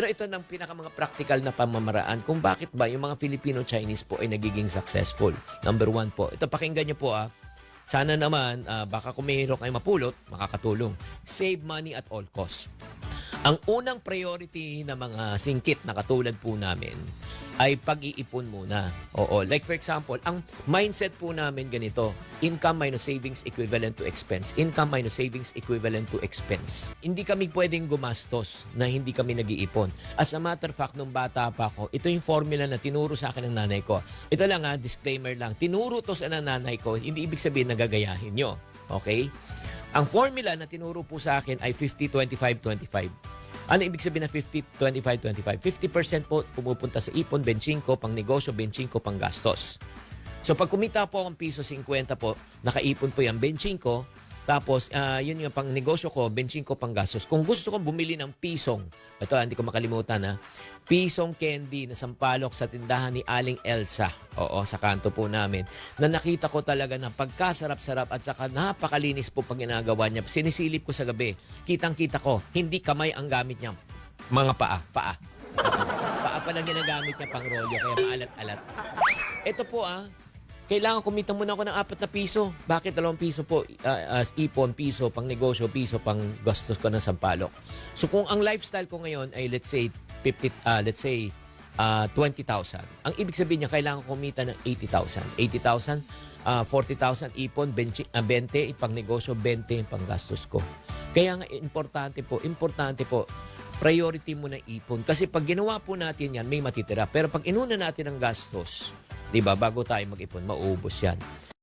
Pero ito ng mga practical na pamamaraan kung bakit ba yung mga Filipino-Chinese po ay nagiging successful. Number one po. Ito, pakinggan niyo po. Sana naman, baka kung mayroon kayo mapulot, makakatulong. Save money at all costs. Ang unang priority na mga singkit na katulad po namin ay pag-iipon muna. Oo. Like for example, ang mindset po namin ganito, income minus savings equivalent to expense. Income minus savings equivalent to expense. Hindi kami pwedeng gumastos na hindi kami nag-iipon. As a matter of fact, nung bata pa ako, ito yung formula na tinuro sa akin ng nanay ko. Ito lang disclaimer lang. Tinuro to sa nanay ko, hindi ibig sabihin na gagayahin nyo. Okay? Ang formula na tinuro po sa akin ay 50-25-25. Ano ibig sabihin na 50-25-25? 50% po pumupunta sa ipon, 25 pang negosyo, 25 pang gastos. So pag kumita po ang piso 50 po, nakaipon po yung 25, tapos yun yung pang negosyo ko, 25 pang gastos. Kung gusto kong bumili ng pisong, ito hindi ko makalimutan pisong candy na sampalok sa tindahan ni Aling Elsa. Oo, sa kanto po namin. Na nakita ko talaga na pagkasarap-sarap at saka napakalinis po pag ginagawa niya. Sinisilip ko sa gabi. Kitang-kita ko, hindi kamay ang gamit niya. Mga paa. Paa pa lang ginagamit niya pang rolyo, kaya maalat-alat. Ito po kailangan kumita muna ako ng 4 na piso. Bakit 2 piso po? Ipon, piso, pang negosyo, piso, pang gastos ko ng sampalok. So kung ang lifestyle ko ngayon ay let's say 20,000. Ang ibig sabihin niya, kailangan kumita ng 80,000. 80,000, 40,000 ipon, 20 pang negosyo, 20 pang gastos ko. Kaya nga importante po, priority mo na ipon. Kasi pag ginawa po natin yan, may matitira. Pero pag inuna natin ang gastos, di ba, bago tayo mag-ipon, mauubos yan.